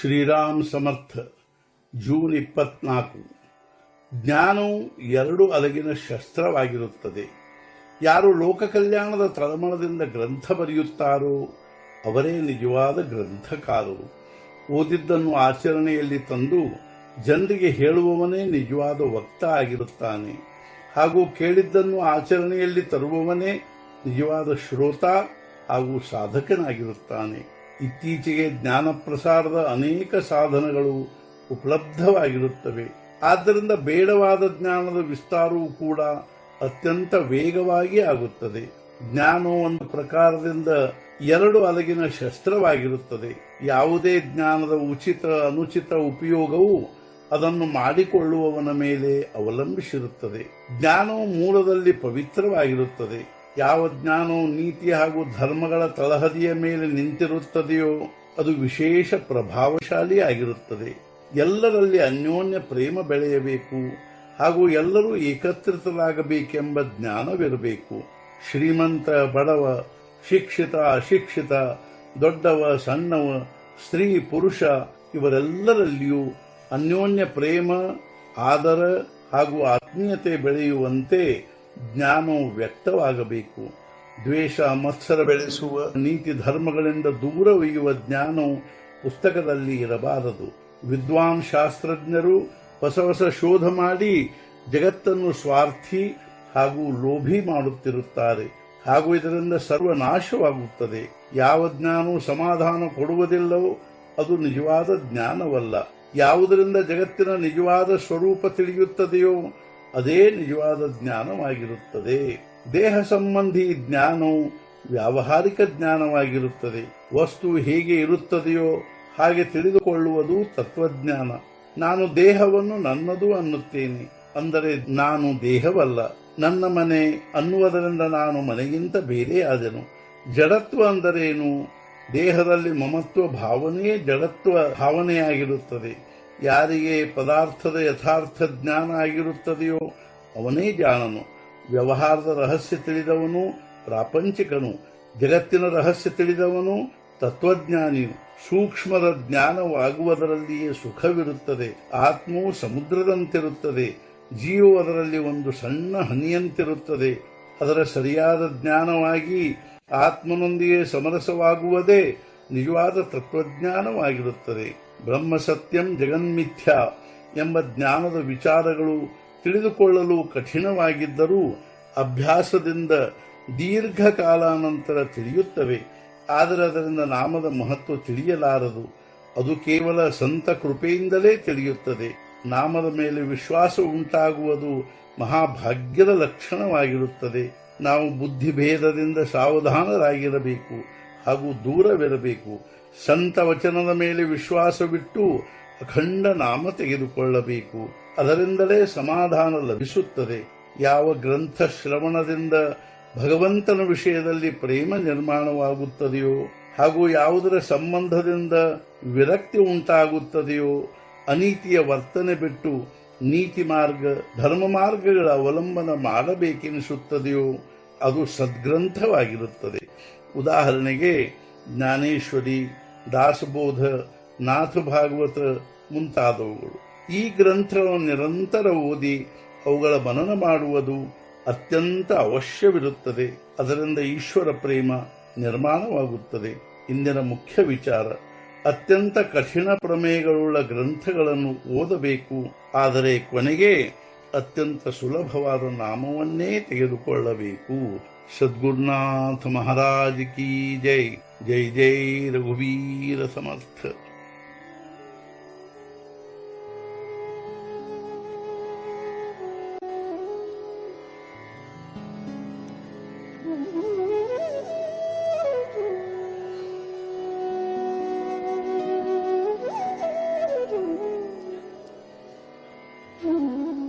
ಶ್ರೀರಾಮ್ ಸಮರ್ಥ June 24. ಜ್ಞಾನವು ಎರಡು ಅಲಗಿನ ಶಸ್ತ್ರವಾಗಿರುತ್ತದೆ. ಯಾರು ಲೋಕ ಕಲ್ಯಾಣದ ತಳಮಳದಿಂದ ಗ್ರಂಥ ಬರೆಯುತ್ತಾರೋ ಅವರೇ ನಿಜವಾದ ಗ್ರಂಥಕಾರರು. ಓದಿದ್ದನ್ನು ಆಚರಣೆಯಲ್ಲಿ ತಂದು ಜನರಿಗೆ ಹೇಳುವವನೇ ನಿಜವಾದ ವಕ್ತ ಆಗಿರುತ್ತಾನೆ. ಹಾಗೂ ಕೇಳಿದ್ದನ್ನು ಆಚರಣೆಯಲ್ಲಿ ತರುವವನೇ ನಿಜವಾದ ಶ್ರೋತ ಹಾಗೂ ಸಾಧಕನಾಗಿರುತ್ತಾನೆ. ಇತ್ತೀಚೆಗೆ ಜ್ಞಾನ ಪ್ರಸಾರದ ಅನೇಕ ಸಾಧನಗಳು ಉಪಲಬ್ಧವಾಗಿರುತ್ತವೆ. ಆದ್ದರಿಂದ ಬೇಡವಾದ ಜ್ಞಾನದ ವಿಸ್ತಾರವೂ ಕೂಡ ಅತ್ಯಂತ ವೇಗವಾಗಿ ಆಗುತ್ತದೆ. ಜ್ಞಾನವು ಒಂದು ಪ್ರಕಾರದಿಂದ ಎರಡು ಅಲಗಿನ ಶಸ್ತ್ರವಾಗಿರುತ್ತದೆ. ಯಾವುದೇ ಜ್ಞಾನದ ಉಚಿತ ಅನುಚಿತ ಉಪಯೋಗವು ಅದನ್ನು ಮಾಡಿಕೊಳ್ಳುವವನ ಮೇಲೆ ಅವಲಂಬಿಸಿರುತ್ತದೆ. ಜ್ಞಾನವು ಮೂಲದಲ್ಲಿ ಪವಿತ್ರವಾಗಿರುತ್ತದೆ. ಯಾವ ಜ್ಞಾನವು ನೀತಿ ಹಾಗೂ ಧರ್ಮಗಳ ತಳಹದಿಯ ಮೇಲೆ ನಿಂತಿರುತ್ತದೆಯೋ ಅದು ವಿಶೇಷ ಪ್ರಭಾವಶಾಲಿಯಾಗಿರುತ್ತದೆ. ಎಲ್ಲರಲ್ಲಿ ಅನ್ಯೋನ್ಯ ಪ್ರೇಮ ಬೆಳೆಯಬೇಕು ಹಾಗೂ ಎಲ್ಲರೂ ಏಕತ್ರಿತರಾಗಬೇಕೆಂಬ ಜ್ಞಾನವಿರಬೇಕು. ಶ್ರೀಮಂತ ಬಡವ, ಶಿಕ್ಷಿತ ಅಶಿಕ್ಷಿತ, ದೊಡ್ಡವ ಸಣ್ಣವ, ಸ್ತ್ರೀ ಪುರುಷ ಇವರೆಲ್ಲರಲ್ಲಿಯೂ ಅನ್ಯೋನ್ಯ ಪ್ರೇಮ, ಆದರ ಹಾಗೂ ಆತ್ಮೀಯತೆ ಬೆಳೆಯುವಂತೆ ಜ್ಞಾನವು ವ್ಯಕ್ತವಾಗಬೇಕು. ದ್ವೇಷ ಮತ್ಸರ ಬೆಳೆಸುವ ನೀತಿ ಧರ್ಮಗಳಿಂದ ದೂರ ಒಯ್ಯುವ ಜ್ಞಾನವು ಪುಸ್ತಕದಲ್ಲಿ ಇರಬಾರದು. ವಿದ್ವಾನ್ ಶಾಸ್ತ್ರಜ್ಞರು ಹೊಸ ಹೊಸ ಶೋಧ ಮಾಡಿ ಜಗತ್ತನ್ನು ಸ್ವಾರ್ಥಿ ಹಾಗೂ ಲೋಭಿ ಮಾಡುತ್ತಿರುತ್ತಾರೆ. ಹಾಗೂ ಇದರಿಂದ ಸರ್ವನಾಶವಾಗುತ್ತದೆ. ಯಾವ ಜ್ಞಾನವು ಸಮಾಧಾನ ಕೊಡುವುದಿಲ್ಲವೋ ಅದು ನಿಜವಾದ ಜ್ಞಾನವಲ್ಲ. ಯಾವುದರಿಂದ ಜಗತ್ತಿನ ನಿಜವಾದ ಸ್ವರೂಪ ತಿಳಿಯುತ್ತದೆಯೋ ಅದೇ ನಿಜವಾದ ಜ್ಞಾನವಾಗಿರುತ್ತದೆ. ದೇಹ ಸಂಬಂಧಿ ಜ್ಞಾನವು ವ್ಯಾವಹಾರಿಕ ಜ್ಞಾನವಾಗಿರುತ್ತದೆ. ವಸ್ತು ಹೇಗೆ ಇರುತ್ತದೆಯೋ ಹಾಗೆ ತಿಳಿದುಕೊಳ್ಳುವುದು ತತ್ವಜ್ಞಾನ. ನಾನು ದೇಹವನ್ನು ನನ್ನದು ಅನ್ನುತ್ತೇನೆ, ಅಂದರೆ ನಾನು ದೇಹವಲ್ಲ. ನನ್ನ ಮನೆ ಅನ್ನುವುದರಿಂದ ನಾನು ಮನೆಗಿಂತ ಬೇರೆಯಾದೆನು. ಜಡತ್ವ ಅಂದರೇನು? ದೇಹದಲ್ಲಿ ಮಮತ್ವ ಭಾವನೆಯೇ ಜಡತ್ವ ಭಾವನೆಯಾಗಿರುತ್ತದೆ. ಯಾರಿಗೆ ಪದಾರ್ಥದ ಯಥಾರ್ಥ ಜ್ಞಾನ ಆಗಿರುತ್ತದೆಯೋ ಅವನೇ ಜಾಣನು. ವ್ಯವಹಾರದ ರಹಸ್ಯ ತಿಳಿದವನು ಪ್ರಾಪಂಚಿಕನು. ಜಗತ್ತಿನ ರಹಸ್ಯ ತಿಳಿದವನು ತತ್ವಜ್ಞಾನಿಯು. ಸೂಕ್ಷ್ಮದ ಜ್ಞಾನವಾಗುವುದರಲ್ಲಿಯೇ ಸುಖವಿರುತ್ತದೆ. ಆತ್ಮವು ಸಮುದ್ರದಂತಿರುತ್ತದೆ. ಜೀವವು ಅದರಲ್ಲಿ ಒಂದು ಸಣ್ಣ ಹನಿಯಂತಿರುತ್ತದೆ. ಅದರ ಸರಿಯಾದ ಜ್ಞಾನವಾಗಿ ಆತ್ಮನೊಂದಿಗೆ ಸಮರಸವಾಗುವುದೇ ನಿಜವಾದ ತತ್ವಜ್ಞಾನವಾಗಿರುತ್ತದೆ. ಬ್ರಹ್ಮ ಸತ್ಯಂ ಜಗನ್ಮಿಥ್ಯಾ ಎಂಬ ಜ್ಞಾನದ ವಿಚಾರಗಳು ತಿಳಿದುಕೊಳ್ಳಲು ಕಠಿಣವಾಗಿದ್ದರೂ ಅಭ್ಯಾಸದಿಂದ ದೀರ್ಘಕಾಲಾನಂತರ ತಿಳಿಯುತ್ತವೆ. ಆದರೆ ಅದರಿಂದ ನಾಮದ ಮಹತ್ವ ತಿಳಿಯಲಾರದು. ಅದು ಕೇವಲ ಸಂತ ಕೃಪೆಯಿಂದಲೇ ತಿಳಿಯುತ್ತದೆ. ನಾಮದ ಮೇಲೆ ವಿಶ್ವಾಸ ಉಂಟಾಗುವುದು ಮಹಾಭಾಗ್ಯದ ಲಕ್ಷಣವಾಗಿರುತ್ತದೆ. ನಾವು ಬುದ್ಧಿಭೇದದಿಂದ ಸಾವಧಾನರಾಗಿರಬೇಕು ಹಾಗೂ ದೂರವಿರಬೇಕು. ಸಂತ ವಚನದ ಮೇಲೆ ವಿಶ್ವಾಸವಿಟ್ಟು ಅಖಂಡ ನಾಮ ತೆಗೆದುಕೊಳ್ಳಬೇಕು. ಅದರಿಂದಲೇ ಸಮಾಧಾನ ಲಭಿಸುತ್ತದೆ. ಯಾವ ಗ್ರಂಥ ಶ್ರವಣದಿಂದ ಭಗವಂತನ ವಿಷಯದಲ್ಲಿ ಪ್ರೇಮ ನಿರ್ಮಾಣವಾಗುತ್ತದೆಯೋ ಹಾಗೂ ಯಾವುದರ ಸಂಬಂಧದಿಂದ ವಿರಕ್ತಿ ಉಂಟಾಗುತ್ತದೆಯೋ, ಅನೀತಿಯ ವರ್ತನೆ ಬಿಟ್ಟು ನೀತಿ ಮಾರ್ಗ ಧರ್ಮ ಮಾರ್ಗಗಳ ಅವಲಂಬನ ಮಾಡಬೇಕೆನಿಸುತ್ತದೆಯೋ ಅದು ಸದ್ಗ್ರಂಥವಾಗಿರುತ್ತದೆ. ಉದಾಹರಣೆಗೆ ಜ್ಞಾನೇಶ್ವರಿ, ದಾಸಬೋಧ, ನಾಥ ಭಾಗವತ ಮುಂತಾದವುಗಳು. ಈ ಗ್ರಂಥಗಳನ್ನು ನಿರಂತರ ಓದಿ ಅವುಗಳ ಮನನ ಮಾಡುವುದು ಅತ್ಯಂತ ಅವಶ್ಯವಿರುತ್ತದೆ. ಅದರಿಂದ ಈಶ್ವರ ಪ್ರೇಮ ನಿರ್ಮಾಣವಾಗುತ್ತದೆ. ಇಂದಿನ ಮುಖ್ಯ ವಿಚಾರ, ಅತ್ಯಂತ ಕಠಿಣ ಪ್ರಮೇಯಗಳುಳ್ಳ ಗ್ರಂಥಗಳನ್ನು ಓದಬೇಕು. ಆದರೆ ಕೊನೆಗೆ ಅತ್ಯಂತ ಸುಲಭವಾದ ನಾಮವನ್ನೇ ತೆಗೆದುಕೊಳ್ಳಬೇಕು. ಸದ್ಗುರುನಾಥ ಮಹಾರಾಜ್ ಕಿ ಜೈ. ಜೈ ಜೈ ರಘುವೀರ ಸಮರ್ಥ. Mm-hmm.